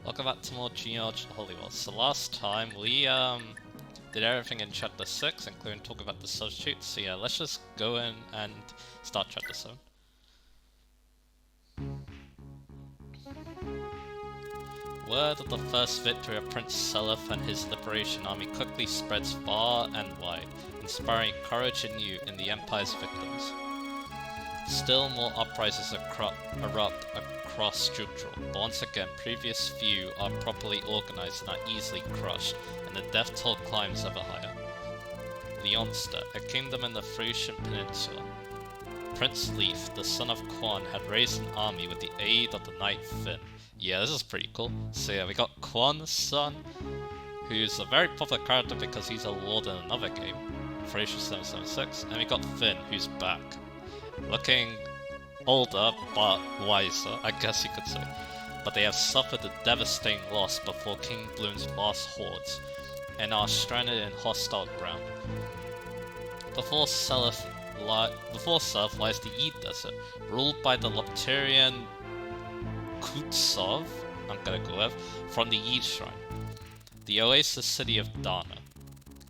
Welcome back to more Genealogy Holy Wars. So last time we did everything in chapter 6, including talking about the substitutes. So yeah, let's just go in and start chapter 7. Word of the first victory of Prince Seliph and his liberation army quickly spreads far and wide, inspiring courage anew in the Empire's victims. Still more uprisings erupt across Jugdral, but once again, previous few are properly organized and are easily crushed, and the death toll climbs ever higher. Leonsta, a kingdom in the Frisian Peninsula. Prince Leif, the son of Quan, had raised an army with the aid of the knight Finn. Yeah, this is pretty cool. So yeah, we got Quan's son, who's a very popular character because he's a lord in another game, Frasier 776, and we got Finn, who's back. Looking older, but wiser, I guess you could say. But they have suffered a devastating loss before King Bloom's last hordes, and are stranded in hostile ground. Before Seliph lies the Yi Desert, ruled by the Lopterian Kutsov, I'm gonna go with, from the Yi Shrine. The oasis city of Dana,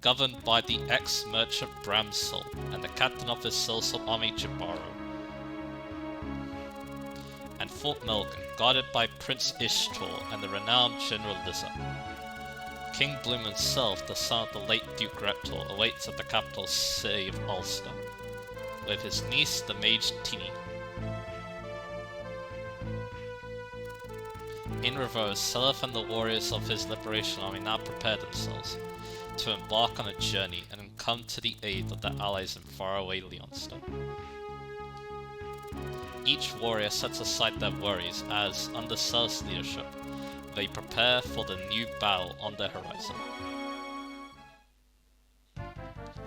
governed by the ex-merchant Bramsil and the captain of his Silsel army Jabaro. And Fort Melgan, guarded by Prince Ishtor and the renowned General Liza. King Bloom himself, the son of the late Duke Reptor, awaits at the capital city of Ulster, with his niece, the mage Tini. In reverse, Seliph and the warriors of his liberation army now prepare themselves to embark on a journey and come to the aid of their allies in faraway Leonsta. Each warrior sets aside their worries as, under Seliph's leadership, they prepare for the new battle on the horizon.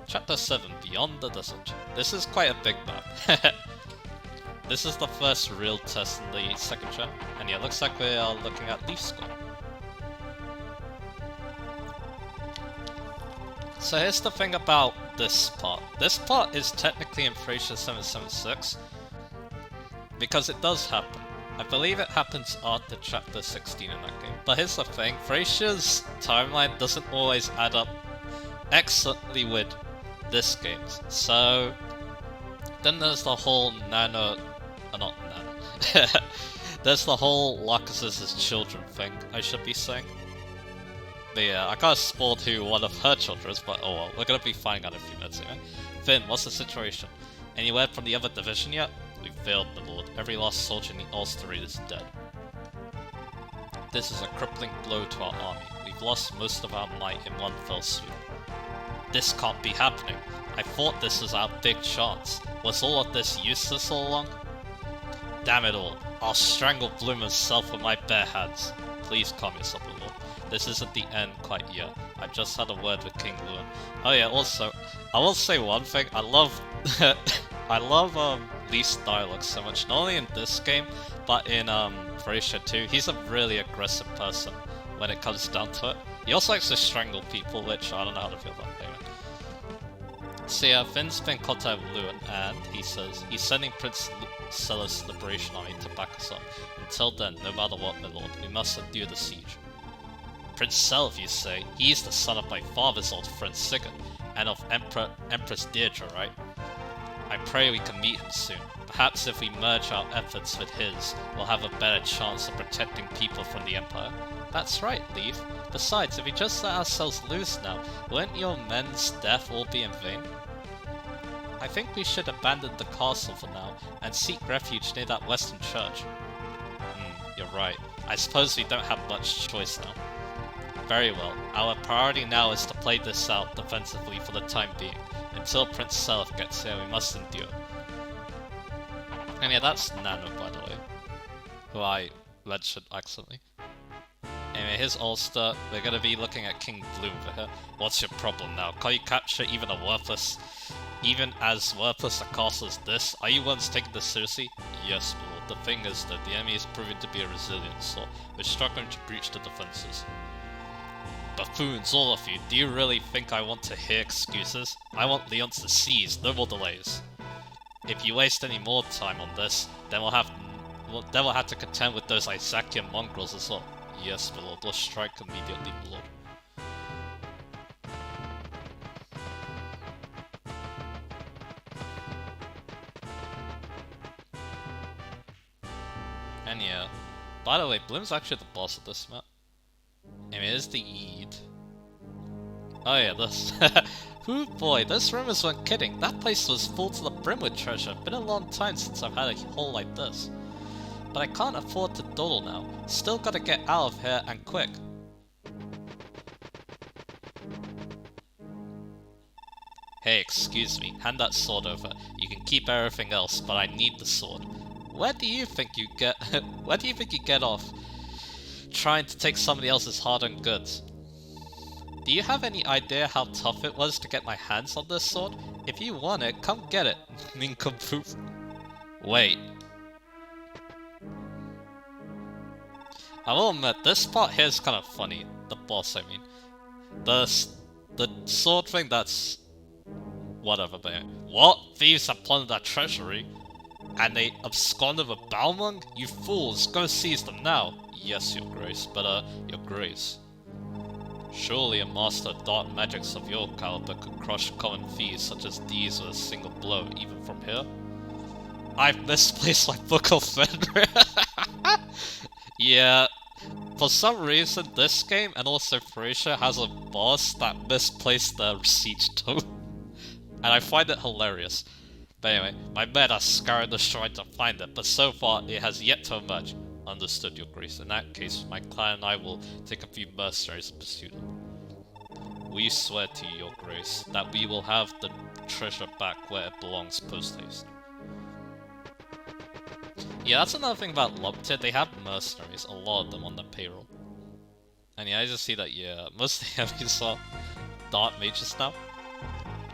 Chapter 7, Beyond the Desert. This is quite a big map. This is the first real test in the second gen, and yeah, looks like we are looking at Leaf Squad. So here's the thing about this part. This part is technically in Frasier 776, because it does happen. I believe it happens after chapter 16 in that game. But here's the thing, Frasier's timeline doesn't always add up excellently with this game's. So then there's the whole there's the whole Lacus's children thing, I should be saying. But yeah, I kinda spoiled who one of her children is, but oh well, we're gonna be finding out in a few minutes anyway. Finn, what's the situation? Any word from the other division yet? We failed, my lord. Every last soldier in the Ulster Raid is dead. This is a crippling blow to our army. We've lost most of our might in one fell swoop. This can't be happening. I thought this was our big chance. Was all of this useless all along? Damn it all. I'll strangle Bloom himself with my bare hands. Please calm yourself, my lord. This isn't the end quite yet. I just had a word with King Lewin. Oh yeah, also, I will say one thing. I love Leaf's dialogue so much. Not only in this game, but in Frasier 2. He's a really aggressive person when it comes down to it. He also likes to strangle people, which I don't know how to feel about anyway. So yeah, Finn's been in contact with Lewin, and he says he's sending Prince Seliph's liberation army to back us up. Until then, no matter what, my lord, we must endure the siege. Prince Seliph, you say? He's the son of my father's old friend Sigurd, and of Empress Deirdre, right? I pray we can meet him soon. Perhaps if we merge our efforts with his, we'll have a better chance of protecting people from the Empire. That's right, Leif. Besides, if we just let ourselves loose now, won't your men's death all be in vain? I think we should abandon the castle for now, and seek refuge near that western church. You're right. I suppose we don't have much choice now. Very well. Our priority now is to play this out defensively for the time being. Until Prince Seliph gets here, we must endure. And yeah, that's Nano, by the way, who I mentioned accidentally. Anyway, here's Ulster. We're gonna be looking at King Bloom over here. What's your problem now? Can't you capture even as worthless a castle as this? Are you ones taking this seriously? Yes, my lord. The thing is that the enemy is proving to be a resilient sort. We're struggling to breach the defenses. Buffoons, all of you. Do you really think I want to hear excuses? I want Leon's to seize, no more delays. If you waste any more time on this, then we'll have to contend with those Isaacyan mongrels as well. Yes, my lord. Let's strike immediately, my lord. And yeah. By the way, Bloom's actually the boss of this map. I mean, it is the Eid. Oh yeah, this. Ooh boy, this room isn't kidding. That place was full to the brim with treasure. Been a long time since I've had a hole like this. But I can't afford to dawdle now. Still gotta get out of here and quick. Hey, excuse me. Hand that sword over. You can keep everything else, but I need the sword. Where do you think you get? Where do you think you get off trying to take somebody else's hard-earned goods? Do you have any idea how tough it was to get my hands on this sword? If you want it, come get it, nincompoop. Wait. I will admit, this part here is kind of funny. The boss, I mean. The sword thing, that's... whatever, but... What? Thieves have plundered our treasury? And they absconded with Balmung? You fools, go seize them now! Yes, your grace, but your grace. Surely a master of dark magics of your caliber could crush common thieves such as these with a single blow, even from here? I've misplaced my book of Fenrir. Yeah, for some reason this game, and also Thracia, has a boss that misplaced their siege tome. And I find it hilarious. But anyway, my men are scouring the shrine to find it, but so far it has yet to emerge. Understood, your grace. In that case, my clan and I will take a few mercenaries and pursue them. We swear to you, your grace, that we will have the treasure back where it belongs post-haste. Yeah, that's another thing about Lobtid. They have mercenaries, a lot of them on the payroll. And yeah, I just see that, yeah, most of the enemies are dark mages now.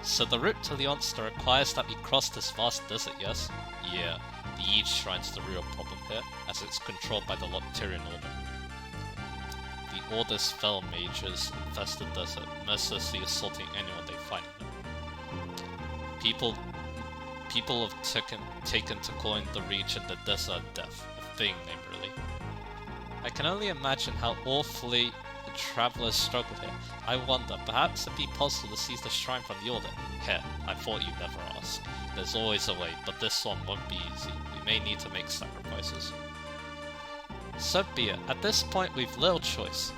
So the route to Leonster requires that we cross this vast desert, yes? Yeah, the Eid Shrine's the real problem here, as it's controlled by the Loptirian Order. The Order's fell mages infest the desert, mercilessly assaulting anyone they find. People have taken to calling the region the Desert of Death, a thing name really. I can only imagine how awfully the travellers struggle here. I wonder, perhaps it'd be possible to seize the shrine from the Order. Here, I thought you'd never ask. There's always a way, but this one won't be easy. We may need to make sacrifices. So be it. At this point, we've little choice.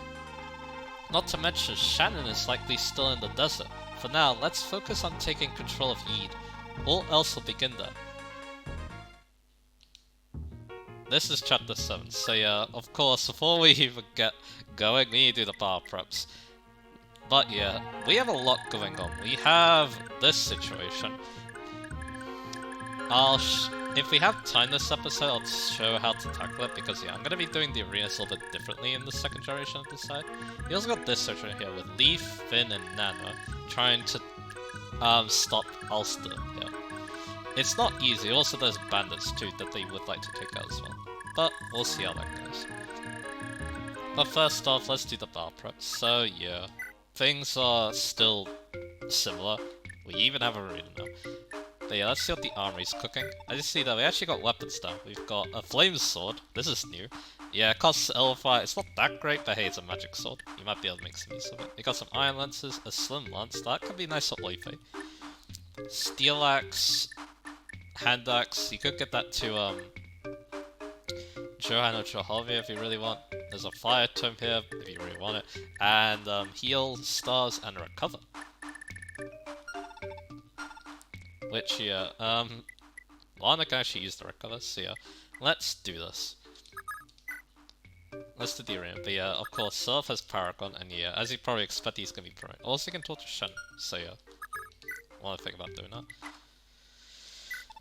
Not to mention, Shannon is likely still in the desert. For now, let's focus on taking control of Eid. All else will begin there. This is chapter 7, so yeah, of course, before we even get going, we need to do the bar preps. But yeah, we have a lot going on. We have this situation. If we have time this episode, I'll show how to tackle it, because yeah, I'm going to be doing the arenas a little bit differently in the second generation of this side. You also got this situation here with Leaf, Finn, and Nana trying to stop Ulster here. It's not easy. Also, there's bandits too that they would like to take out as well. But we'll see how that goes. But first off, let's do the battle prep. So yeah, things are still similar. We even have a arena now. But yeah, let's see what the armory's cooking. I just see that we actually got weapons now. We've got a flame sword. This is new. Yeah, it costs Elfire. It's not that great, but hey, it's a magic sword. You might be able to make some use of it. We got some iron lances, a slim lance. That could be nice at Loife. Steel axe, hand axe. You could get that to Johan or Jehovah if you really want. There's a fire tome here if you really want it. And heal, stars, and recover. Which, yeah, Lana can actually use the recover, so yeah. Let's do this. Let's do the arena. But yeah, of course, Surf has Paragon, and yeah, as you probably expect, he's gonna be prone. Also, you can torture Shen, so yeah. Wanna think about doing that.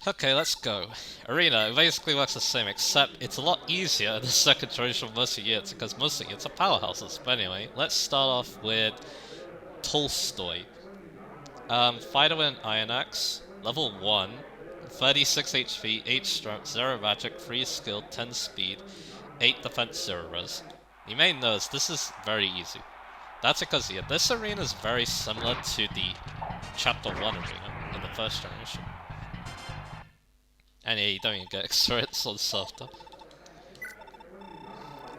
Okay, let's go. Arena, it basically works the same, except it's a lot easier in the second generation of most units, because most units are powerhouses. But anyway, let's start off with Tolstoy. Fighter with an Iron Axe, level 1, 36 HP, 8 strength, 0 magic, 3 skill, 10 speed, 8 defense, 0 res. You may notice this is very easy. That's because, yeah, this arena is very similar to the Chapter 1 arena in the first generation. And yeah, you don't even get experience on Surfter.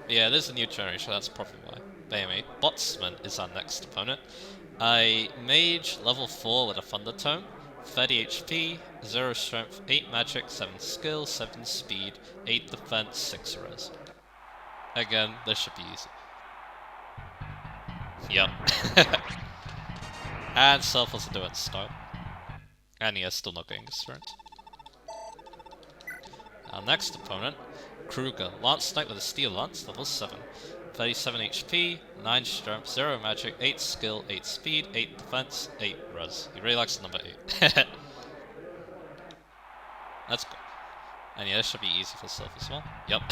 Yeah, there's a new generation, that's probably why. But anyway, Botsman is our next opponent. A mage, level 4 with a Thunder Tome, 30 HP, 0 strength, 8 magic, 7 skill, 7 speed, 8 defense, 6 res. Again, this should be easy. Yep. And Self was doing start. And he is still not getting experience. Our next opponent, Kruger, Lance Knight with a Steel Lance, level 7. 37 HP, 9 strength, 0 magic, 8 skill, 8 speed, 8 defense, 8 res. He really likes the number 8. That's good. And yeah, this should be easy for Self as well. Yep.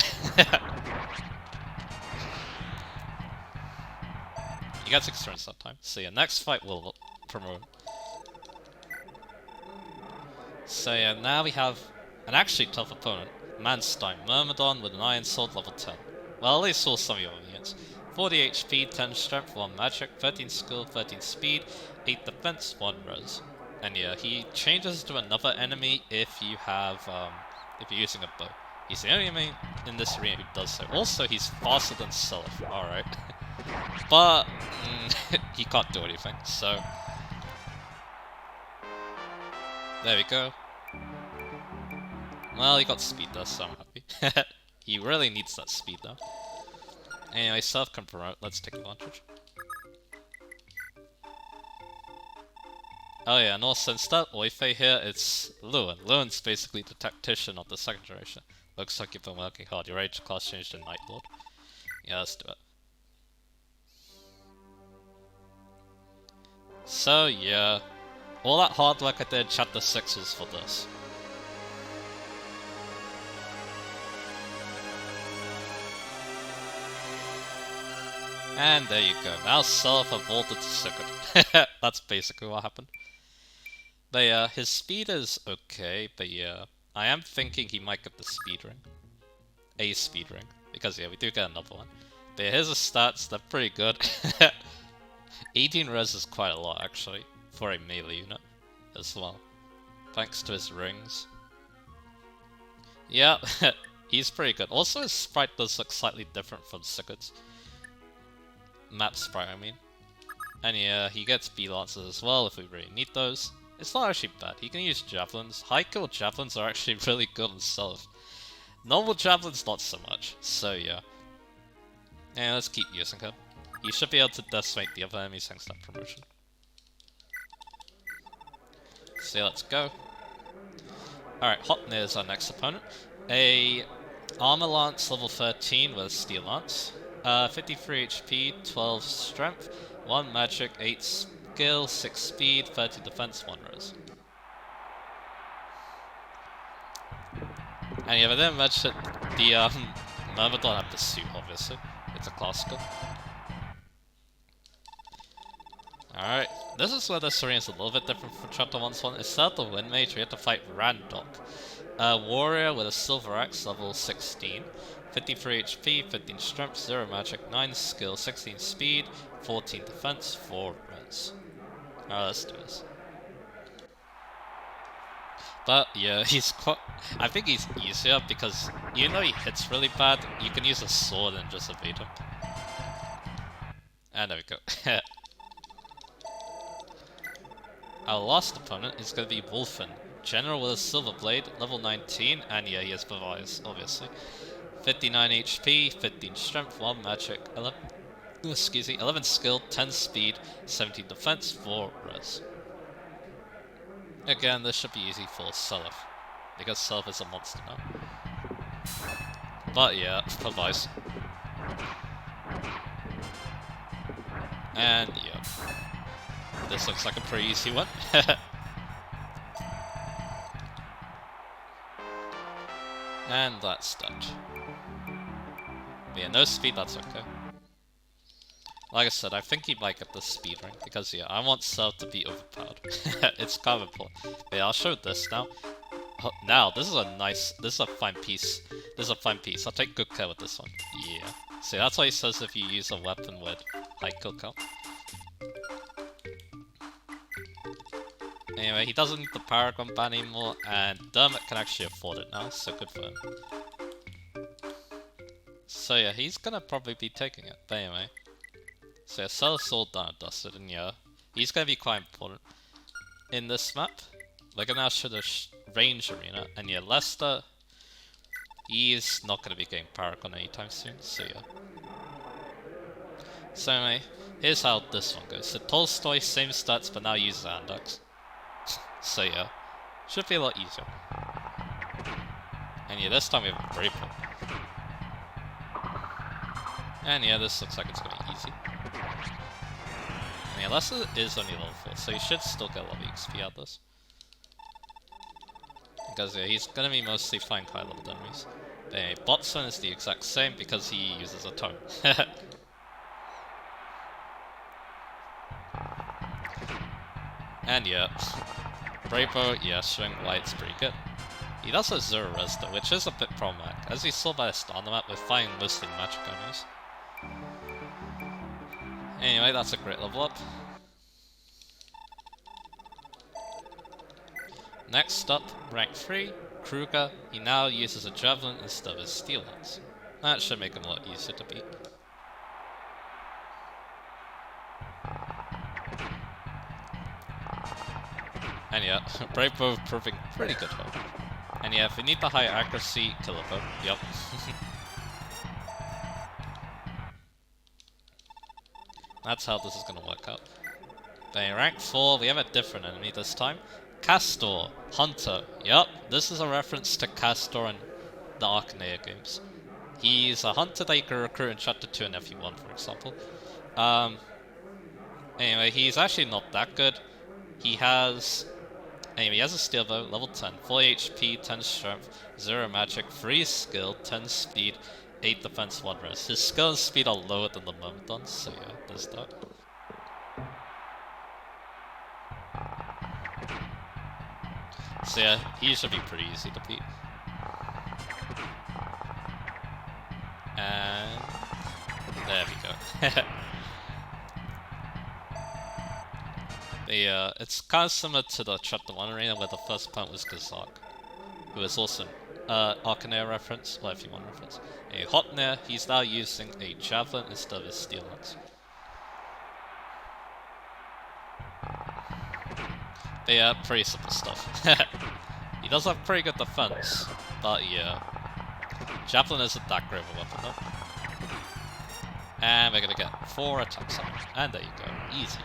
He gets experience that time. So yeah, next fight will promote. So yeah, now we have an actually tough opponent. Manstein, Myrmidon with an Iron Sword level 10. Well, at least saw some of your units. 40 HP, 10 strength, 1 magic, 13 skill, 13 speed, 8 defense, 1 res. And yeah, he changes to another enemy if you have, if you're using a bow. He's the only enemy in this arena who does so. Also, he's faster than Self, alright. But, he can't do anything, so... There we go. Well, he got speed though, so I'm happy. He really needs that speed though. Anyway, Self can promote, let's take advantage. Oh yeah, and also instead of Oife here, it's Lewin. Lewin's basically the tactician of the second generation. Looks like you've been working hard, your age class changed to Night Lord. Yeah, let's do it. So yeah, all that hard work I did in chapter 6 was for this. And there you go, now Self evolved to second. That's basically what happened. But yeah, his speed is okay, but yeah, I am thinking he might get the speed ring. A speed ring, because yeah, we do get another one. But yeah, here's the stats, they're pretty good. 18 res is quite a lot actually, for a melee unit as well. Thanks to his rings. Yeah, he's pretty good. Also his sprite does look slightly different from Sigurd's. Map sprite, I mean. And yeah, he gets B-Lancers as well if we really need those. It's not actually bad. He can use Javelins. High kill Javelins are actually really good on Self. Normal Javelins not so much, so yeah. And let's keep using him. He should be able to decimate the other enemies thanks to that promotion. So yeah, let's go. Alright, Hopnir is our next opponent. A Armor Lance level 13 with a Steel Lance. 53 HP, 12 strength, 1 magic, 8 skill, 6 speed, 30 defense, 1 res. And yeah, I didn't mention the Myrmidon have the suit, obviously. It's a classical. Alright, this is where this arena is a little bit different from Chapter 1's one. Instead of the Wind Mage, we have to fight Randok. A warrior with a Silver Axe, level 16. 53 HP, 15 strength, 0 magic, 9 skill, 16 speed, 14 defense, 4 res. Alright, let's do this. But yeah, he's quite... I think he's easier because even though he hits really bad, you can use a sword and just evade him. And there we go. Our last opponent is going to be Wolfen. General with a Silver Blade, level 19, and yeah, he has Pavise, obviously. 59 HP, 15 strength, 1 magic, 11 skill, 10 speed, 17 defense, 4 res. Again, this should be easy for Self, because Self is a monster now. But yeah, Pavise. And yeah. This looks like a pretty easy one. And that's that. But yeah, no speed, that's okay. Like I said, I think he might get the speed ring, because yeah, I want Self to be overpowered. It's kind of important. But yeah, I'll show this now. Now, this is a fine piece. This is a fine piece. I'll take good care with this one. Yeah. See, that's what he says if you use a weapon with high kill count. Anyway, he doesn't need the Paragon ban anymore, and Dermot can actually afford it now, so good for him. So yeah, he's gonna probably be taking it. But anyway. So yeah, sell us all down and dusted, and yeah, he's gonna be quite important. In this map, we're gonna now show the range arena, and yeah, Lester, he's not gonna be getting Paragon anytime soon, so yeah. So anyway, here's how this one goes. So Tolstoy, same stats, but now uses Andax. So yeah, should be a lot easier. And yeah, this time we have a Brave. And yeah, this looks like it's gonna be easy. And yeah, Lester is only level 4, so he should still get a lot of XP out of this. Because yeah, he's gonna be mostly fighting high level enemies. But anyway, Botsman is the exact same because he uses a tome. And yeah, Bravo, yeah, showing light's pretty good. He does have Zero Res though, which is a bit problematic. As we saw by the start on the map, we're fighting mostly magic enemies. Anyway, that's a great level up. Next up, rank 3, Kruger. He now uses a Javelin instead of his Steel Lance. That should make him a lot easier to beat. And yeah, Brave Bow proving pretty good hope. And yeah, if we need the high accuracy, Killer Bow. Yep. That's how this is gonna work out. But in rank 4, we have a different enemy this time. Castor, Hunter. Yep, this is a reference to Castor in the Arcanea games. He's a hunter that you can recruit in Chapter 2 and FE1, for example. Anyway, he's actually not that good. He has a steel bow, level 10, 4 HP, 10 strength, 0 magic, 3 skill, 10 speed, 8 defense, 1 res. His skill and speed are lower than the Myrmidon's, so yeah, there's that. So yeah, he should be pretty easy to beat. And there we go. But yeah, it's kind of similar to the Chapter 1 arena where the first opponent was Gazak, who is also an Arcanea reference, or FE1 reference. A Hotnair, he's now using a Javelin instead of a Steel Lance. But yeah, pretty simple stuff. He does have pretty good defense, but yeah. Javelin isn't that great of a weapon though. And we're gonna get 4 attacks on him. And there you go, easy.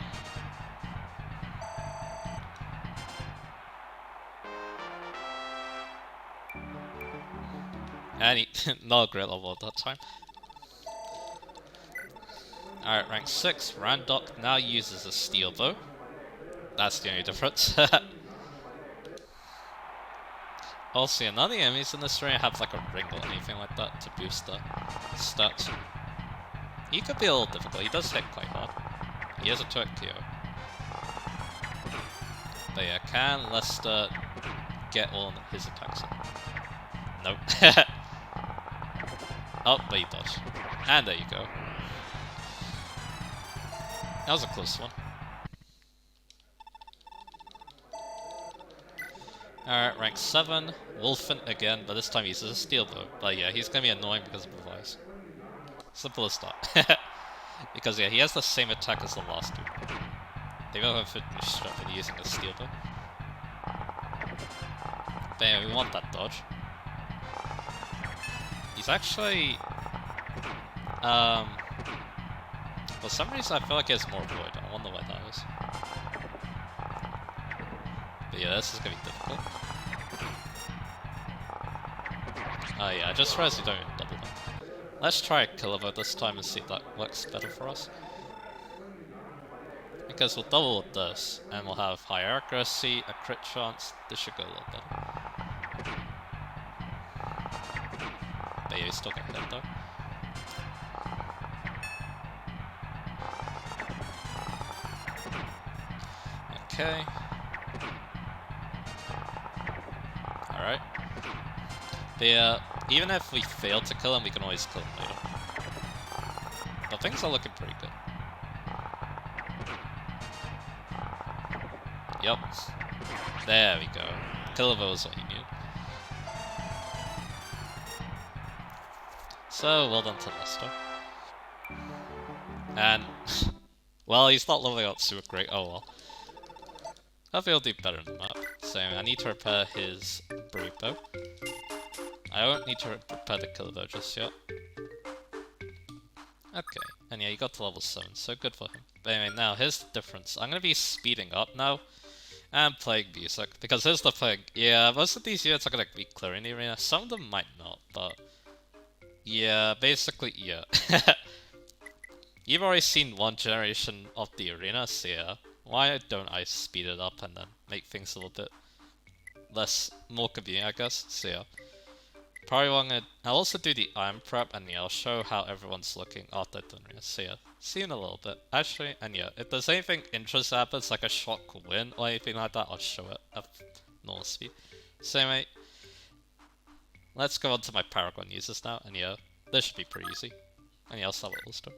And he, not a great level at that time. Alright, rank 6, Randok now uses a steel bow. That's the only difference. Also, yeah, none of the enemies in this area have like a ring or anything like that to boost the stats. He could be a little difficult, he does hit quite hard. He has a turret KO. But yeah, can Lester get all his attacks in? Nope. Oh, but he dodged. And there you go. That was a close one. Alright, rank 7, Wolfen again, but this time he uses a steel bow. But yeah, he's gonna be annoying because of Revice. Simple as that. Because yeah, he has the same attack as the last two. They both have finish strength and using a steel bow. But yeah, we want that dodge. He's actually... for some reason I feel like he has more void. I wonder why that is. But yeah, this is gonna be difficult. Oh yeah, I just realized we don't even double them. Let's try a Killer Bow this time and see if that works better for us. Because we'll double with this, and we'll have higher accuracy, a crit chance. This should go a little better. But yeah, we still get hit though. Okay. Alright. But yeah, even if we fail to kill him, we can always kill him later. But things are looking pretty good. Yup. There we go. Killer Bow is what you need. So, well done to Lester. And, well, he's not leveling up super great, oh well. Hopefully he'll do better than that. So, I need to repair his Brute Bow. I don't need to repair the Killer Bow just yet. Okay, and yeah, he got to level 7, so good for him. But anyway, now, here's the difference. I'm gonna be speeding up now, and playing music, because here's the thing. Yeah, most of these units are gonna be clearing the arena. Some of them might not, but... yeah, basically, yeah. You've already seen one generation of the arena, so yeah. Why don't I speed it up and then make things a little bit more convenient, I guess? So yeah. Probably I'll also do the iron prep, and yeah, I'll show how everyone's looking after the arena. So yeah, see you in a little bit. Actually, and yeah, if there's anything interesting happens, like a shock win or anything like that, I'll show it at normal speed. So anyway, let's go on to my Paragon users now, and yeah, this should be pretty easy. And yeah, I'll start with Ulster.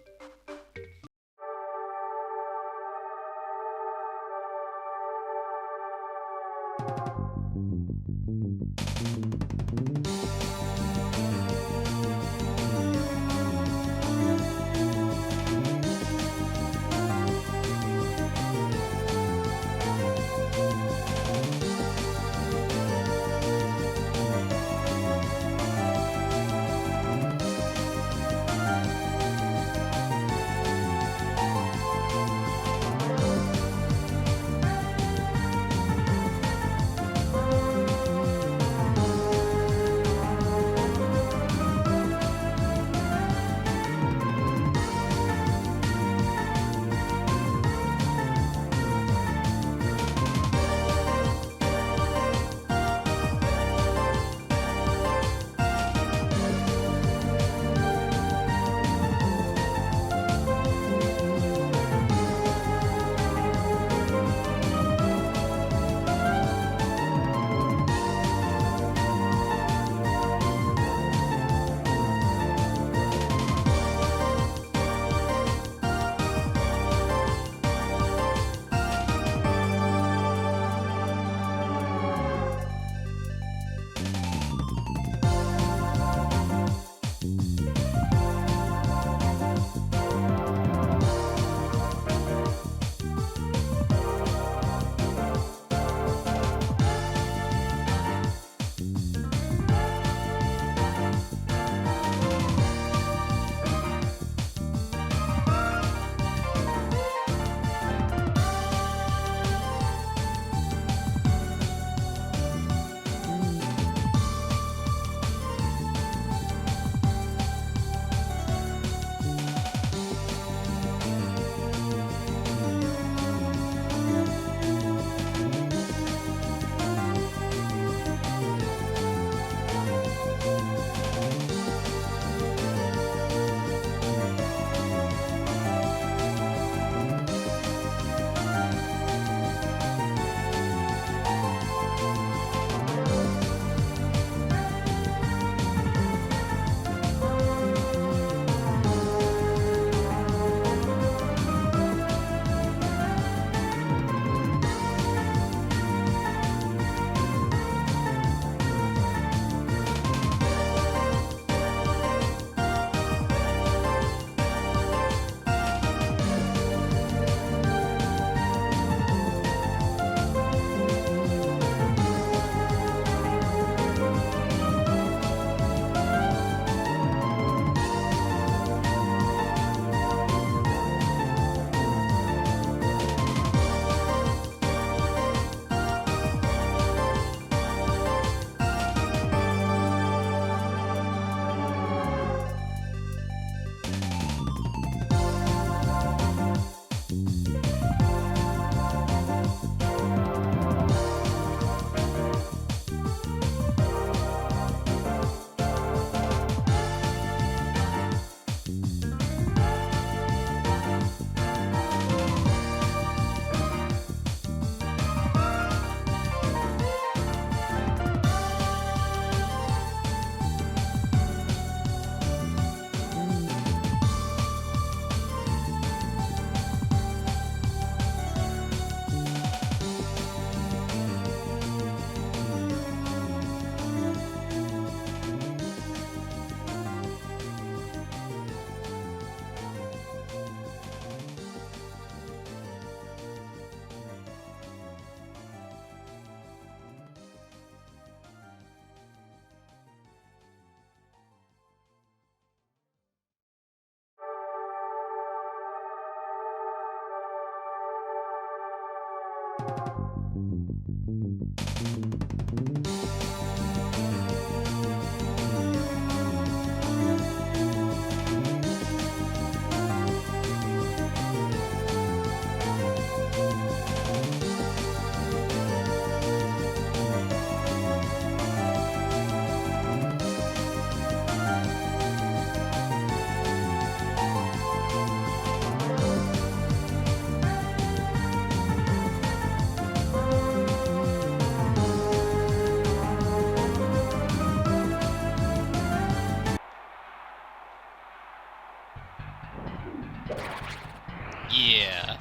Yeah.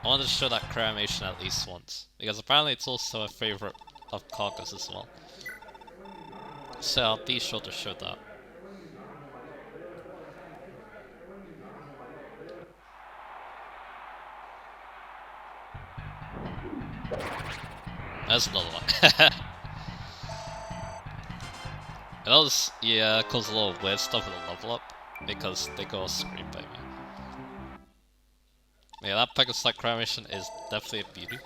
I wanted to show that cremation at least once, because apparently it's also a favorite of Caucus as well. So I'll be sure to show that. There's another one. It does, yeah, cause a lot of weird stuff in the level up, because they go screen by me. Yeah, that Pegasus cremation is definitely a beauty.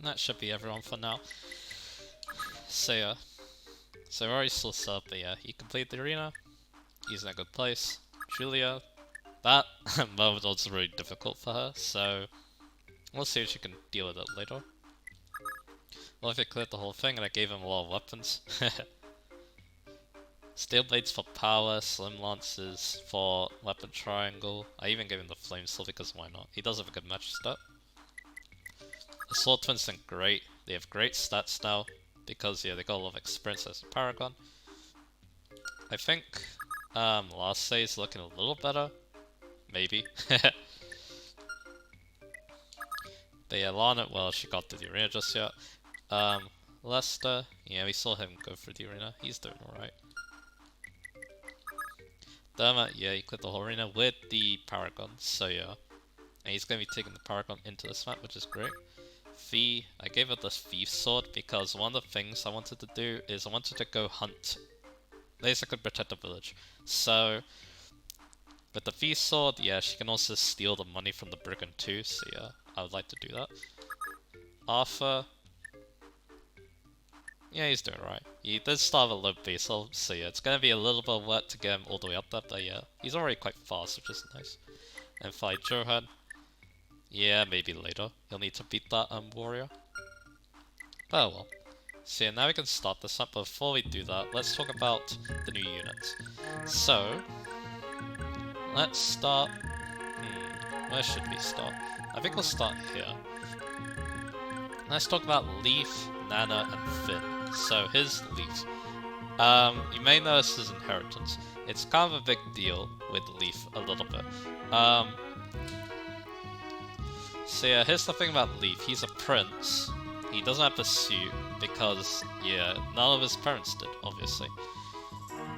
That should be everyone for now. So yeah. So Rory still sub, but yeah, he completed the arena. He's in a good place. Julia, that moment was really difficult for her, so we'll see if she can deal with it later. Well, if he cleared the whole thing and I gave him a lot of weapons. Steel blades for power, slim lances for weapon triangle. I even gave him the flame sword because why not? He does have a good match stat. The sword twins are great. They have great stats now because yeah, they got a lot of experience as a paragon. I think last say is looking a little better, maybe. But yeah, Lana, well, she got to the arena just yet. Lester, yeah, we saw him go through the arena. He's doing alright. Dermot, yeah, he cleared the whole arena with the Paragon, so yeah. And he's going to be taking the Paragon into this map, which is great. Fee, I gave her this Thief Sword because one of the things I wanted to do is I wanted to go hunt. Basically protect the village. So, with the Thief Sword, yeah, she can also steal the money from the Brigand too, so yeah, I would like to do that. Arthur, yeah, he's doing right. He did start with a low base level, so yeah, it's gonna be a little bit of work to get him all the way up there, but yeah, he's already quite fast, which is nice. And fight Johan. Yeah, maybe later. He'll need to beat that warrior. But well. So yeah, now we can start this up, but before we do that, let's talk about the new units. So, let's start... where should we start? I think we'll start here. Let's talk about Leaf, Nana, and Finn. So, here's Leaf. You may notice his inheritance. It's kind of a big deal with Leaf, a little bit. So yeah, here's the thing about Leaf. He's a prince. He doesn't have pursuit because, yeah, none of his parents did, obviously.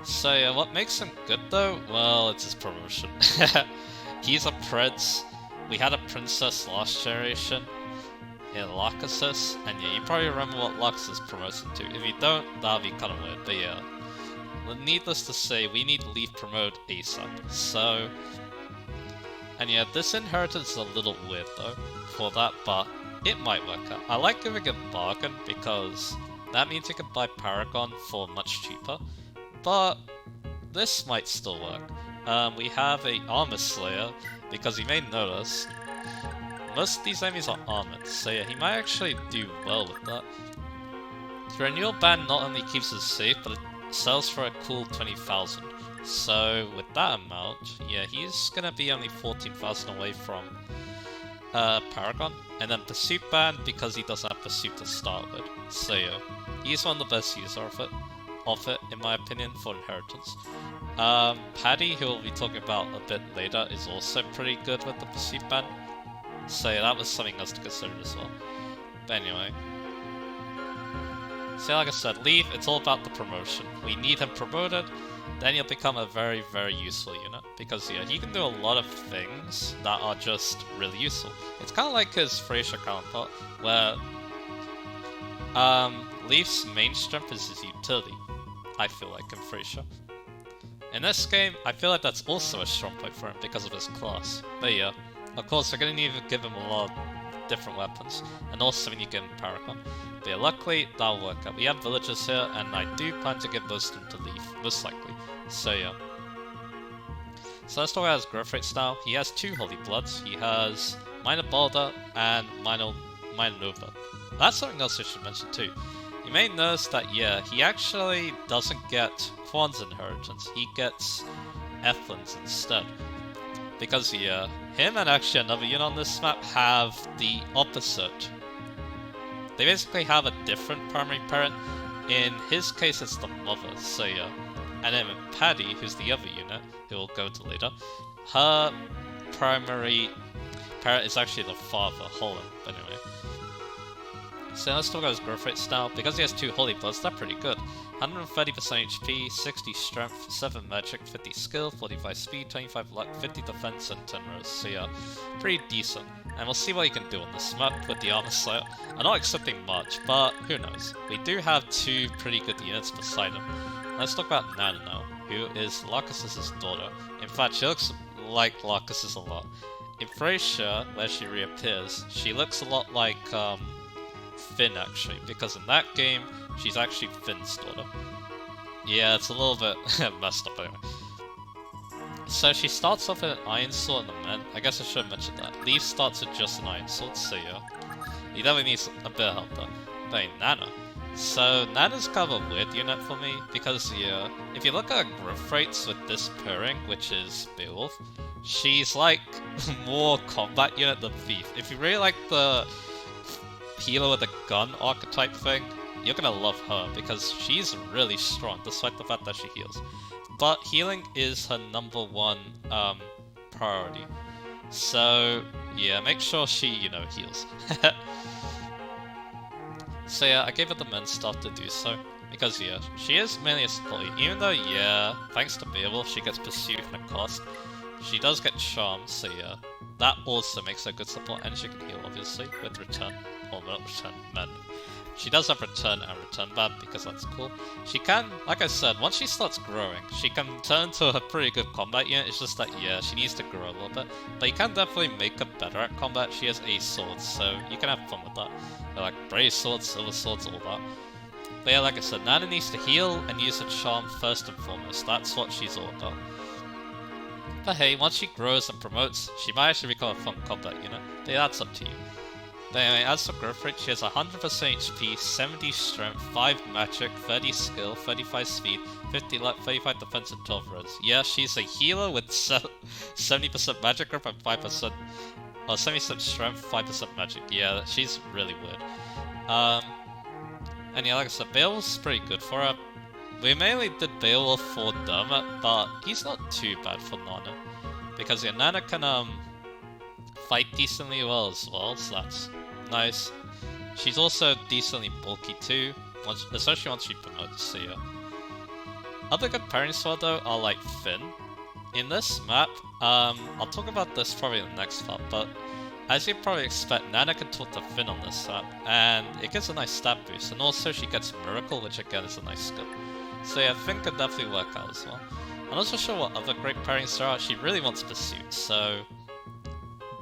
So yeah, what makes him good though? Well, it's his promotion. He's a prince. We had a princess last generation in Lachesis, and yeah, you probably remember what Lachesis promoted to. If you don't, that'll be kind of weird, but yeah. Needless to say, we need Leaf promote ASAP, so... And yeah, this inheritance is a little weird though, for that, but it might work out. I like giving a bargain because that means you can buy Paragon for much cheaper, but this might still work. We have a Armor Slayer, because you may notice, most of these enemies are armored, so yeah, he might actually do well with that. The renewal band not only keeps us safe, but it sells for a cool 20,000. So with that amount, yeah, he's gonna be only 14,000 away from Paragon. And then Pursuit Band, because he doesn't have Pursuit to start with. So yeah, he's one of the best users of it in my opinion, for inheritance. Paddy, who we'll be talking about a bit later, is also pretty good with the Pursuit Band. So yeah, that was something else to consider as well. But anyway. So like I said, Leaf, it's all about the promotion. We need him promoted, then he'll become a very, very useful unit. Because yeah, he can do a lot of things that are just really useful. It's kind of like his Frasier counterpart, where Leaf's main strength is his utility, I feel like, in Frasier. In this game, I feel like that's also a strong point for him because of his class. But yeah, of course, we're gonna need to give him a lot of different weapons, and also we need to give him Paragon. But yeah, luckily, that'll work out. We have villagers here, and I do plan to give most of them to Leaf, most likely. So yeah. So let's talk about his growth rates now. He has 2 Holy Bloods. He has Minor Balder and Minor Nova. That's something else I should mention too. You may notice that, yeah, he actually doesn't get Fawn's inheritance. He gets Ethlyn's instead. Because, yeah, him and actually another unit on this map have the opposite. They basically have a different primary parent. In his case, it's the mother, so yeah. And then Paddy, who's the other unit, who we'll go to later, her primary parent is actually the father, Holland, but anyway. So let's talk about his growth rates now. Because he has 2 Holy Bloods, they're pretty good. 130% HP, 60 Strength, 7 Magic, 50 Skill, 45 Speed, 25 Luck, 50 Defense, and 10 Rose. So yeah, pretty decent. And we'll see what he can do on this map with the Armor Slayer. I'm not expecting much, but who knows. We do have 2 pretty good units beside him. Let's talk about Nana now, who is Lachesis' daughter. In fact, she looks like Lachesis a lot. In Frasier, where she reappears, she looks a lot like Finn actually, because in that game, she's actually Finn's daughter. Yeah, it's a little bit messed up anyway. So she starts off with an Iron Sword and the men. I guess I should have mentioned that. Leaf starts with just an Iron Sword, so yeah. He definitely needs a bit of help though. But hey, Nana. So Nana's kind of a weird unit for me, because yeah, if you look at her growth rates with this pairing, which is Beowulf, she's like more combat unit than Thief. If you really like the healer with a gun archetype thing, you're gonna love her, because she's really strong, despite the fact that she heals. But healing is her #1 priority. So yeah, make sure she, you know, heals. So yeah, I gave her the men's stuff to do so, because yeah, she is mainly a support, even though yeah, thanks to Beowulf, she gets pursued and a cost. She does get charmed, so yeah, that also makes her a good support, and she can heal obviously, with return, or not return, mend. She does have return and return bad, because that's cool. She can, like I said, once she starts growing, she can turn to a pretty good combat unit. It's just that, yeah, she needs to grow a little bit. But you can definitely make her better at combat. She has Ace swords, so you can have fun with that. They're like Brave swords, Silver swords, all that. But yeah, like I said, Nana needs to heal and use her charm first and foremost. That's what she's all about. But hey, once she grows and promotes, she might actually become a fun combat unit. But yeah, that's up to you. But anyway, as for growth rate, she has 100% HP, 70 strength, 5 magic, 30 skill, 35 speed, 50 luck, 35 defense, and 12 res. Yeah, she's a healer with 70% magic growth and 5%, or 70% strength, 5% magic. Yeah, she's really weird. And yeah, like I said, Beowulf's pretty good for her. We mainly did Beowulf for Dermot, but he's not too bad for Nana. Because yeah, Nana can fight decently well as well, so that's nice. She's also decently bulky too, especially once she promotes, so yeah. Other good pairings for her though are like Finn. In this map, I'll talk about this probably in the next part, but as you'd probably expect, Nana can talk to Finn on this map, and it gives a nice stat boost, and also she gets Miracle, which again is a nice skill. So yeah, Finn could definitely work out as well. I'm not so sure what other great pairings there are. She really wants Pursuit, so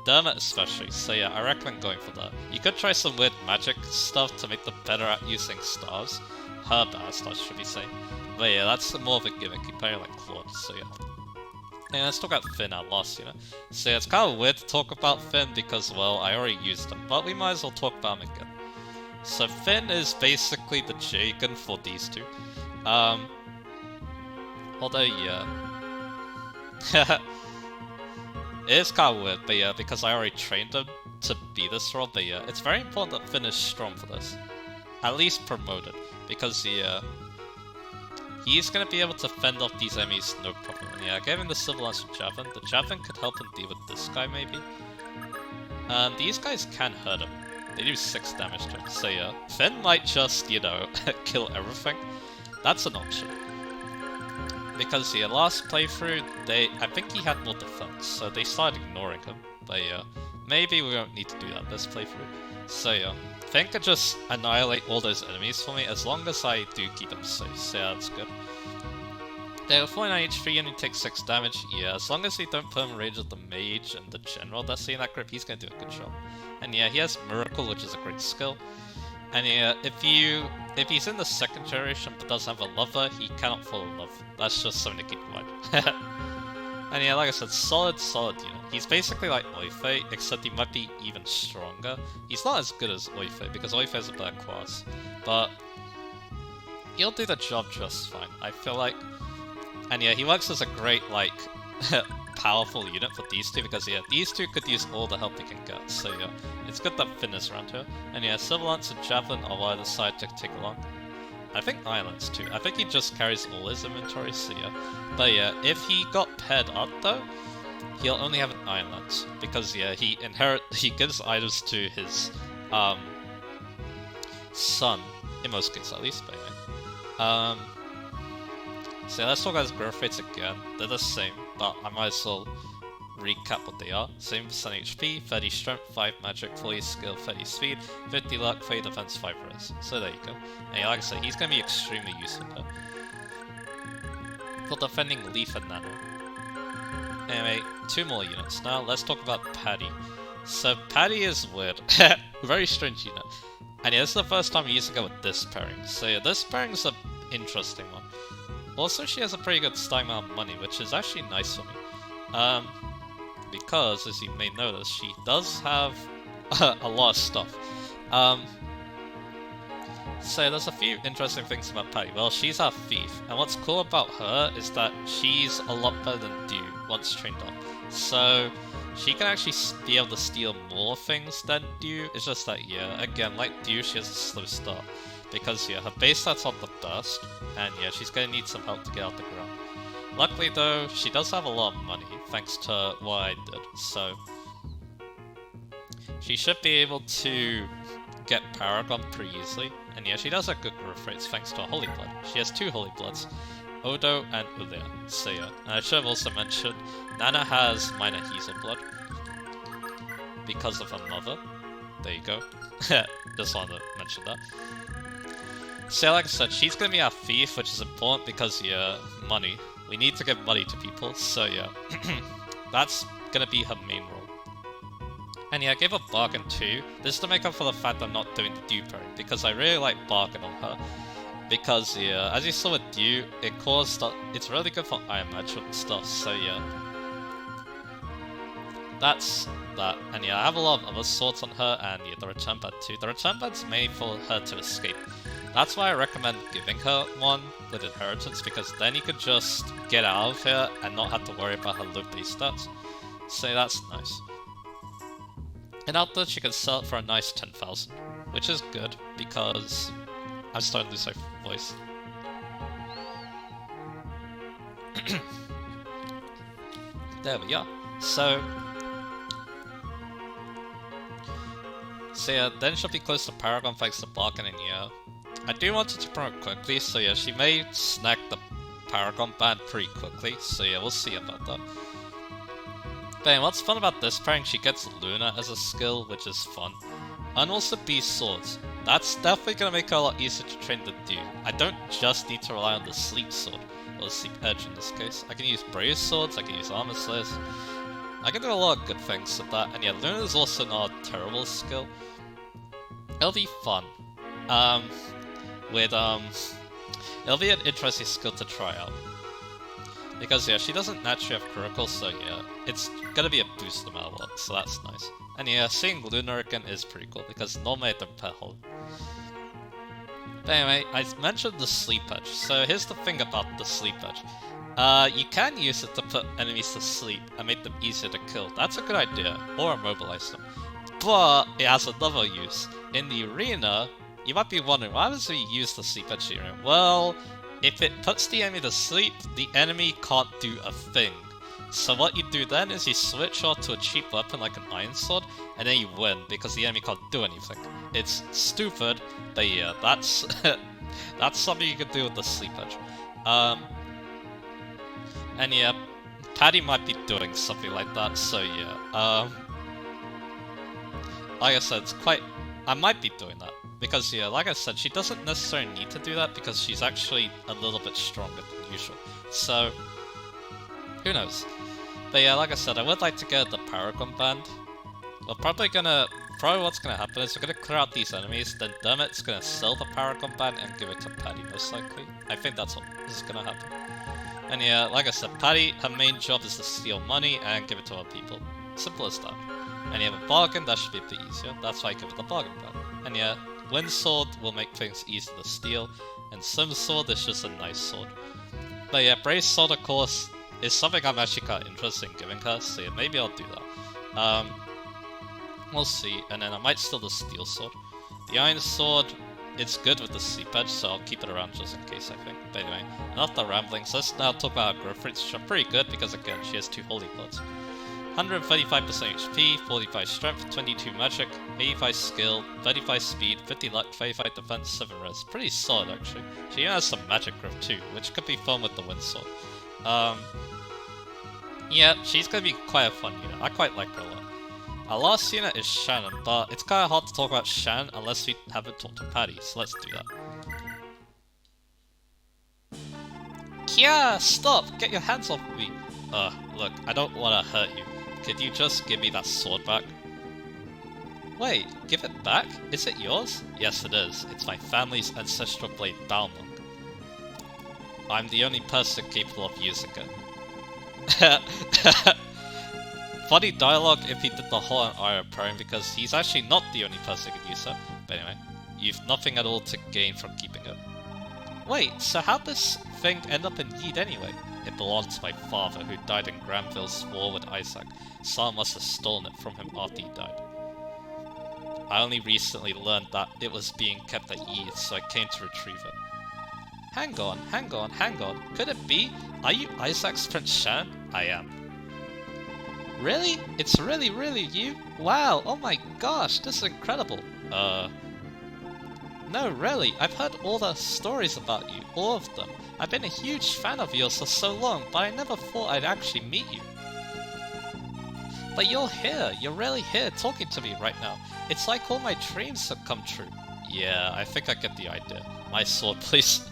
Dermot especially, so yeah, I recommend going for that. You could try some weird magic stuff to make them better at using stars. Her bad stars, should be saying. But yeah, that's more of a gimmicky pair like Claude, so yeah. And let's talk about Finn at last, you know. So yeah, it's kind of weird to talk about Finn because, well, I already used him, but we might as well talk about him again. So Finn is basically the Jagan for these two. Although, yeah. It is kind of weird, but yeah, because I already trained him to be this role, but yeah, it's very important that Finn is strong for this. At least promoted, because yeah, he's gonna be able to fend off these enemies no problem. And yeah, I gave him the Silver Lance with Javelin. The Javelin could help him deal with this guy maybe. And these guys can hurt him. They do 6 damage to him, so yeah. Finn might just, you know, kill everything. That's an option. Because yeah, last playthrough, I think he had more defense, so they started ignoring him. But yeah, maybe we won't need to do that this playthrough. So yeah, Finn could just annihilate all those enemies for me as long as I do keep them safe, so yeah, that's good. They have 49 HP and he takes 6 damage, yeah, as long as we don't put him in range of the mage and the general that's in that grip, he's gonna do a good job. And yeah, he has Miracle, which is a great skill. And yeah, if he's in the 2nd generation but doesn't have a lover, he cannot fall in love. That's just something to keep in mind. And yeah, like I said, solid unit. He's basically like Oife, except he might be even stronger. He's not as good as Oife, because Oife is a better class. But he'll do the job just fine, I feel like. And yeah, he works as a great, like, powerful unit for these two, because yeah, these two could use all the help they can get, so yeah, it's good that Finn is around here. And yeah, Silver Lance and Javelin are either side to take along. I think Iron Lance too. I think he just carries all his inventory, so yeah. But yeah, if he got paired up though, he'll only have an Iron Lance, because yeah, he gives items to his son, in most cases at least, but anyway. So yeah, let's talk about his growth rates again. They're the same, but I might as well recap what they are. Same percent HP, 30 strength, 5 magic, 40 skill, 30 speed, 50 luck, 30 defense, 5 res. So there you go. And yeah, like I said, he's gonna be extremely useful there. For defending Leaf and Nano. Anyway, 2 more units. Now let's talk about Paddy. So Paddy is weird. Very strange unit. And yeah, this is the first time we're using her with this pairing. So yeah, this pairing's an interesting one. Also, she has a pretty good starting amount of money, which is actually nice for me. Because, as you may notice, she does have a lot of stuff. So there's a few interesting things about Patty. Well, she's our thief, and what's cool about her is that she's a lot better than Dew once trained up. So she can actually be able to steal more things than Dew. It's just that, yeah, again, like Dew, she has a slow start. Because, yeah, her base starts on the burst, and yeah, she's gonna need some help to get out the ground. Luckily, though, she does have a lot of money, thanks to what I did, so she should be able to get Paragon pretty easily. And yeah, she does have good growth rates thanks to a Holy Blood. She has 2 Holy Bloods, Odo and Ulia. So yeah, and I should have also mentioned, Nana has Minor Hazel Blood because of her mother. There you go. Just wanted to mention that. So like I said, she's gonna be our thief, which is important because, yeah, money. We need to give money to people, so yeah. That's gonna be her main role. And yeah, I gave her Bargain too. This is to make up for the fact I'm not doing the Dew pairing, because I really like Bargain on her. Because, yeah, as you saw with Dew, it's really good for Iron Matchup and stuff, so yeah. That's that. And yeah, I have a lot of other swords on her, and yeah, the Return Bed too. The Return Bed's made for her to escape. That's why I recommend giving her one with Inheritance, because then you could just get out of here and not have to worry about her low base stats. So that's nice. And afterwards, you can sell it for a nice 10,000, which is good, because I'm starting to lose my voice. There we are. So yeah, then she'll be close to Paragon thanks to Bargain, and yeah. I do want her to promote quickly, so yeah, she may snag the Paragon band pretty quickly, so yeah, we'll see about that. But yeah, what's fun about this pairing, she gets Luna as a skill, which is fun. And also Beast Swords. That's definitely going to make her a lot easier to train than Dew. I don't just need to rely on the Sleep Sword, or the Sleep Edge in this case. I can use Brave Swords, I can use Armor Slayers. I can do a lot of good things with that, and yeah, Luna is also not a terrible skill. It'll be fun. It'll be an interesting skill to try out. Because yeah, she doesn't naturally have critical, so yeah, it's gonna be a boost no matter what, so that's nice. And yeah, seeing Luna again is pretty cool, because normally I don't pet hold. But anyway, I mentioned the Sleep Edge, so here's the thing about the Sleep Edge. You can use it to put enemies to sleep and make them easier to kill. That's a good idea, or immobilize them. But it has another use. In the arena, you might be wondering, why does we use the Sleep Edge here? Well, if it puts the enemy to sleep, the enemy can't do a thing. So what you do then is you switch off to a cheap weapon like an Iron Sword, and then you win, because the enemy can't do anything. It's stupid, but yeah, that's that's something you can do with the Sleep Edge. And yeah, Patty might be doing something like that, so yeah. Like I said, I might be doing that. Because yeah, like I said, she doesn't necessarily need to do that because she's actually a little bit stronger than usual. So, who knows? But yeah, like I said, I would like to get the Paragon band. We're probably what's gonna happen is we're gonna clear out these enemies, then Dermot's gonna sell the Paragon band and give it to Patty most likely. I think that's what is gonna happen. And yeah, like I said, Patty, her main job is to steal money and give it to other people. Simple as that. And you have a bargain, that should be a bit easier. That's why I give it the bargain band. And yeah, Wind Sword will make things easy to steal, and Sim Sword is just a nice sword. But yeah, Brave Sword, of course, is something I'm actually kind of interested in giving her, so yeah, maybe I'll do that. We'll see, and then I might steal the Steel Sword. The Iron Sword, it's good with the Sleep Edge, so I'll keep it around just in case, I think. But anyway, enough the rambling, so let's now talk about her growth rates, which are pretty good, because again, she has 2 Holy Bloods. 135% HP, 45 strength, 22 magic, 85 skill, 35 speed, 50 luck, 35 defense, 7 res. Pretty solid actually. She even has some magic growth too, which could be fun with the Wind Sword. Yeah, she's gonna be quite a fun unit. I quite like her a lot. Our last unit is Shannon, but it's kinda hard to talk about Shannon unless we haven't talked to Patty, so let's do that. Kia! Stop! Get your hands off me! Look, I don't wanna hurt you. Could you just give me that sword back? Wait, give it back? Is it yours? Yes, it is. It's my family's ancestral blade, Balmung. I'm the only person capable of using it. Funny dialogue if he did the whole Iron pairing, because he's actually not the only person who can use it. But anyway, you've nothing at all to gain from keeping it. Wait, so how'd this thing end up in Yeed anyway? It belonged to my father, who died in Granville's war with Isaac. Someone must have stolen it from him after he died. I only recently learned that it was being kept at Yeed, so I came to retrieve it. Hang on. Could it be? Are you Isaac's friend Shan? I am. Really? It's really you? Wow, oh my gosh, this is incredible. No, really, I've heard all the stories about you, all of them. I've been a huge fan of yours for so long, but I never thought I'd actually meet you. But you're here, you're really here talking to me right now. It's like all my dreams have come true. Yeah, I think I get the idea. My sword, please.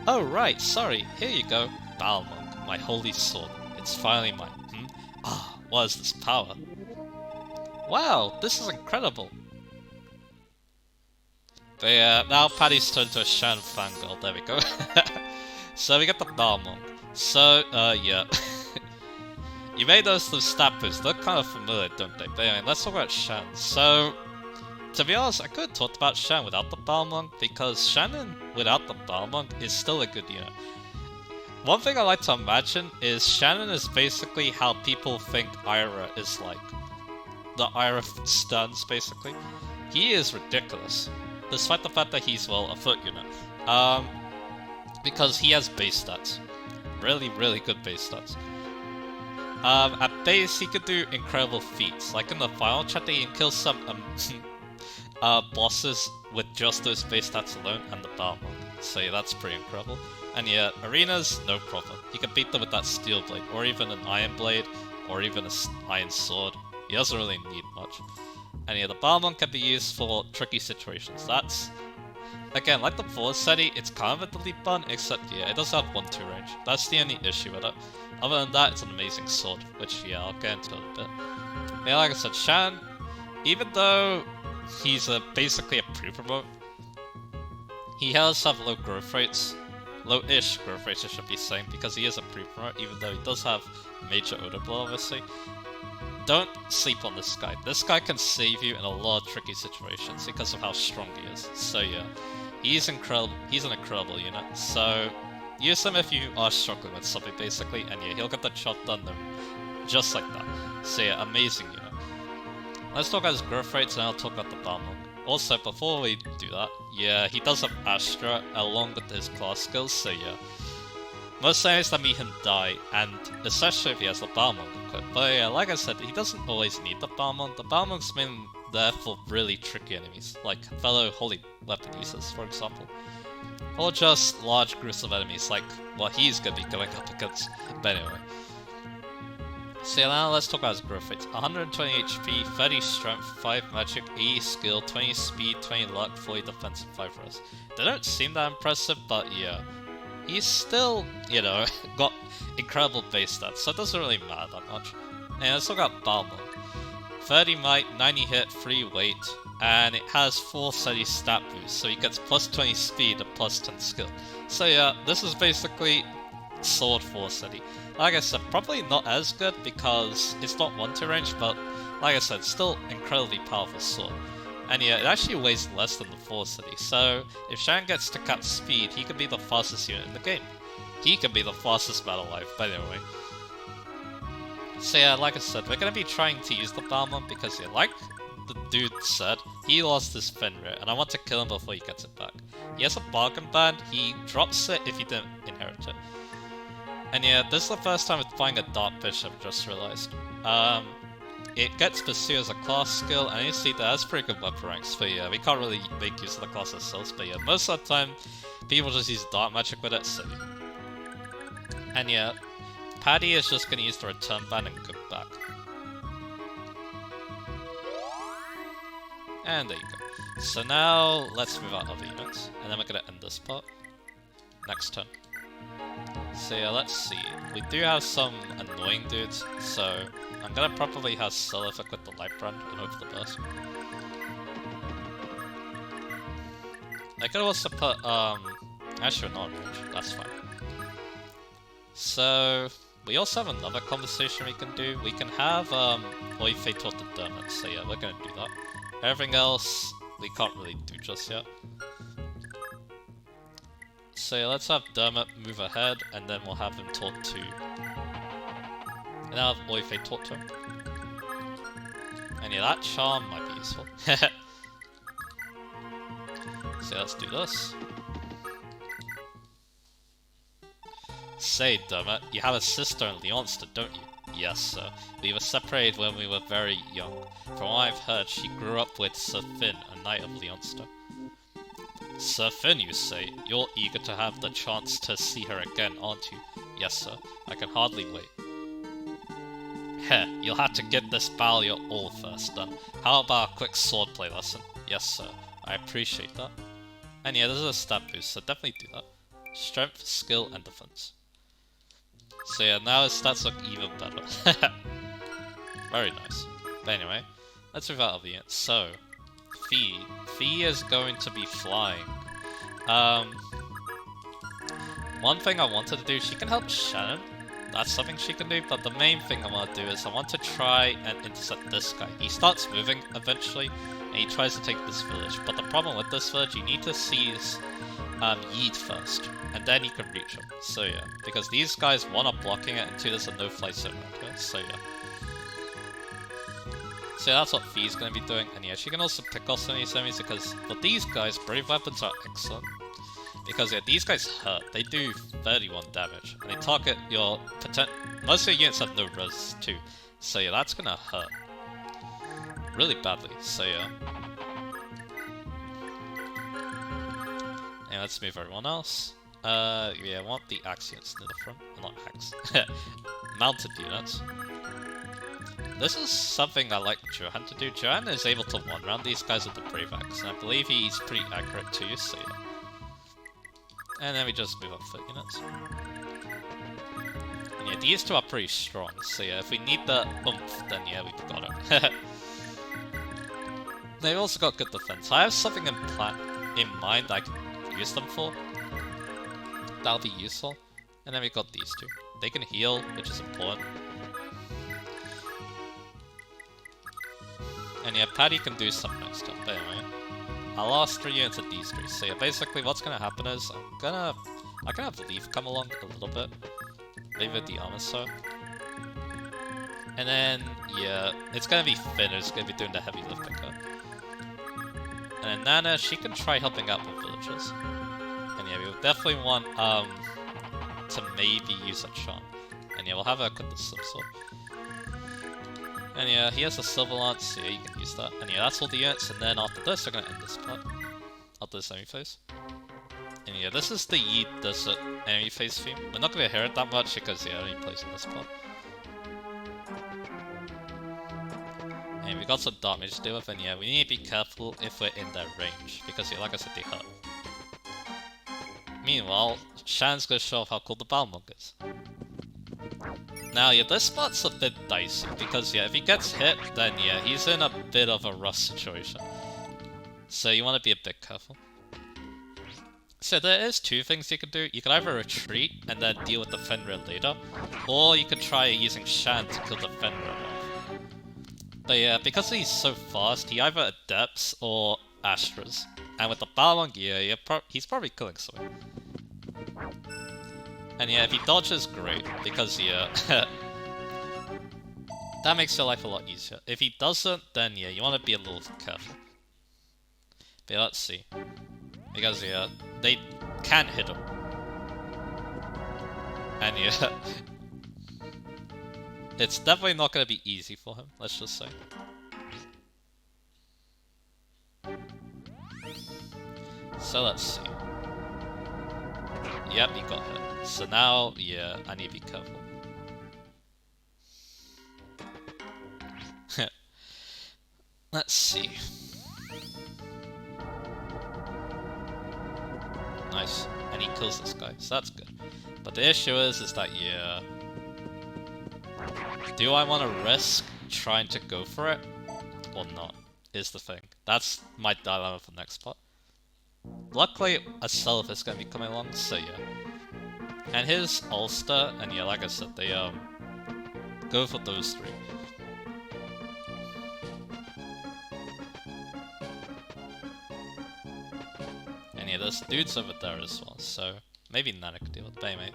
Oh right, sorry, here you go. Balmung, my holy sword. It's finally mine. Ah, what is this power? Wow, this is incredible. But yeah, now Paddy's turned to a Shan fangirl, there we go. So we got the Balmung. So, yeah. You made those statues, they're kind of familiar, don't they? But anyway, let's talk about Shan. So, to be honest, I could have talked about Shan without the Balmung, because Shannon without the Balmung is still a good unit. One thing I like to imagine is Shannon is basically how people think Ira is like. The Ira stuns, basically. He is ridiculous, despite the fact that he's, well, a foot unit. Because he has base stats. Really good base stats. At base, he could do incredible feats. Like in the final chapter, he can kill some bosses with just those base stats alone and the Balmung. So yeah, that's pretty incredible. And yeah, arenas, no problem. He can beat them with that steel blade, or even an iron blade, or even an iron sword. He doesn't really need much. And yeah, the Balmung can be used for tricky situations. That's, again, like the 4 SETI, it's kind of a delete button, except yeah, it does have 1-2 range. That's the only issue with it. Other than that, it's an amazing sword, which yeah, I'll get into it a bit. Yeah, like I said, Shan, even though he's basically a pre-promote, he has have low growth rates. Low-ish growth rates, I should be saying, because he is a pre-promote, even though he does have major Odor Blow, obviously. Don't sleep on this guy. This guy can save you in a lot of tricky situations because of how strong he is. So yeah, he's incredible. He's an incredible unit. So use him if you are struggling with something, basically, and yeah, he'll get the job done just like that. So yeah, amazing unit. Let's talk about his growth rates, and I'll talk about the Balmung. Also, before we do that, yeah, he does have Astra along with his class skills, so yeah. Most enemies that meet him die, and especially if he has the Balmung equipped. But yeah, like I said, he doesn't always need the Balmung. The Balmung's been there for really tricky enemies, like fellow holy weapon users, for example. Or just large groups of enemies, like what he's gonna be going up against. But anyway. So yeah, now let's talk about his growth rates. 120 HP, 30 strength, 5 magic, 80 skill, 20 speed, 20 luck, 40 defense, and 5 res. They don't seem that impressive, but yeah. He's still, you know, got incredible base stats, so it doesn't really matter that much. And let's talk about Balmung. 30 might, 90 hit, 3 weight, and it has 4 SETI stat boosts, so he gets plus 20 speed and plus 10 skill. So yeah, this is basically sword 4 SETI. Like I said, probably not as good because it's not 1-2 range, but like I said, still incredibly powerful sword. And yeah, it actually weighs less than the 4 SETI, so if Shan gets to cap speed, he could be the fastest unit in the game. He could be the fastest battle life, but anyway. So yeah, like I said, we're gonna be trying to use the Balmung because yeah, like the dude said, he lost his Fenrir, and I want to kill him before he gets it back. He has a bargain band, he drops it if you didn't inherit it. And yeah, this is the first time it's buying a Dark Bishop, just realized. It gets Pursue as a class skill, and you see that has pretty good weapon ranks, but yeah, we can't really make use of the class ourselves, but yeah, most of the time, people just use Dark Magic with it, so yeah. And yeah, Paddy is just gonna use the return band and go back. And there you go. So now, let's move out other units, and then we're gonna end this part. Next turn. So yeah, let's see. We do have some annoying dudes, so I'm gonna probably have Silith equip the Light Brand and hope for the best. I could also put, actually not range, that's fine. So, we also have another conversation we can do. We can have, Oife talk to Dermot, so yeah, we're gonna do that. Everything else, we can't really do just yet. So yeah, let's have Dermot move ahead, and then we'll have him talk to... And I'll have Oife talk to him. And yeah, that charm might be useful. So let's do this. Say, Dermot, you have a sister in Leonsta, don't you? Yes, sir. We were separated when we were very young. From what I've heard, she grew up with Sir Finn, a knight of Leonsta. Sir Finn, you say? You're eager to have the chance to see her again, aren't you? Yes, sir. I can hardly wait. Heh, you'll have to get this battle your all first, then. How about a quick swordplay lesson? Yes, sir. I appreciate that. And yeah, this is a stat boost, so definitely do that. Strength, skill, and defense. So yeah, now his stats look even better. Very nice. But anyway, let's move out of the unit. So, Fee. Fee is going to be flying. One thing I wanted to do, she can help Shannon. That's something she can do, but the main thing I want to do is I want to try and intercept this guy. He starts moving eventually, and he tries to take this village. But the problem with this village, you need to seize Yeet first, and then you can reach him. So yeah, because these guys, one, are blocking it, and two, there's a no-fly zone around here. So yeah. So yeah, that's what Fee's going to be doing, and yeah, she can also pick off some of these enemies because for these guys, brave weapons are excellent. Because yeah, these guys hurt. They do 31 damage, and they target your most of your units have no res too. So yeah, that's gonna hurt really badly. So yeah. And let's move everyone else. Yeah, I want the axe units near the front. Well, not axe. Mounted units. This is something I like Johan to do. Johan is able to one-round these guys with the brave axe, and I believe he's pretty accurate too, so yeah. And then we just move up foot units. And yeah, these two are pretty strong, so yeah, if we need the oomph, then yeah, we've got it. They've also got good defense. I have something in mind I can use them for. That'll be useful. And then we got these two. They can heal, which is important. And yeah, Paddy can do some nice stuff, but anyway. Our last 3 units are these 3, so yeah, basically what's gonna happen is I can have Leaf come along a little bit. Maybe with the armor so. And then, yeah, it's gonna be Finn who's gonna be doing the heavy lifting here. And then Nana, she can try helping out with villagers. And yeah, we will definitely want to maybe use a charm. And yeah, we'll have her cut the slip sword. And yeah, he has a silver lance, so yeah, you can use that. And yeah, that's all the units, and then after this, we're gonna end this part. After this enemy phase. And yeah, this is the Yeet Desert enemy phase theme. We're not gonna hear it that much because yeah, it only plays in this part. And we got some damage to deal with, and yeah, we need to be careful if we're in their range, because yeah, like I said, they hurt. Meanwhile, Shan's gonna show off how cool the Balmung is. Now, yeah, this spot's a bit dicey, because, yeah, if he gets hit, then, yeah, he's in a bit of a rough situation. So you want to be a bit careful. So there is 2 things you can do. You can either retreat and then deal with the Fenrir later, or you can try using Shan to kill the Fenrir off. But yeah, because he's so fast, he either adapts or Astras. And with the Balmung, yeah, he's probably killing something. And yeah, if he dodges, great, because yeah, that makes your life a lot easier. If he doesn't, then yeah, you want to be a little careful. But yeah, let's see. Because yeah, they can hit him. And yeah, it's definitely not going to be easy for him, let's just say. So let's see. Yep, he got hit. So now, yeah, I need to be careful. Let's see. Nice. And he kills this guy, so that's good. But the issue is that, yeah... Do I want to risk trying to go for it? Or not? Is the thing. That's my dilemma for the next part. Luckily, a Self is going to be coming along, so yeah. And his Ulster, and yeah, like I said, they go for those three. And yeah, there's dudes over there as well, so maybe Nana could deal with Baymate.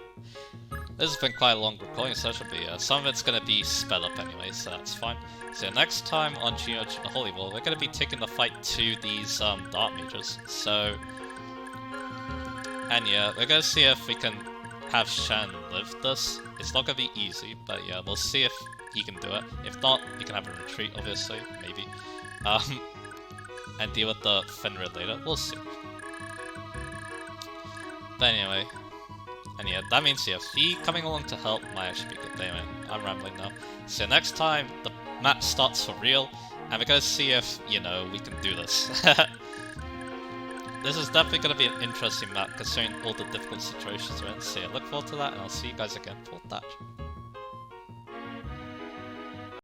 This has been quite a long recording, so it should be, some of it's going to be sped up anyway, so that's fine. So next time on Genealogy the Holy War, we're going to be taking the fight to these Dark Mages, so... And yeah, we're going to see if we can have Shen live this. It's not going to be easy, but yeah, we'll see if he can do it. If not, he can have a retreat, obviously, maybe. And deal with the Fenrir later, we'll see. But anyway, and yeah, that means yeah, he coming along to help might actually be good. Anyway, I'm rambling now. So next time, the map starts for real, and we're gonna see if, you know, we can do this. This is definitely gonna be an interesting map, considering all the difficult situations we're in. So yeah, look forward to that, and I'll see you guys again for that.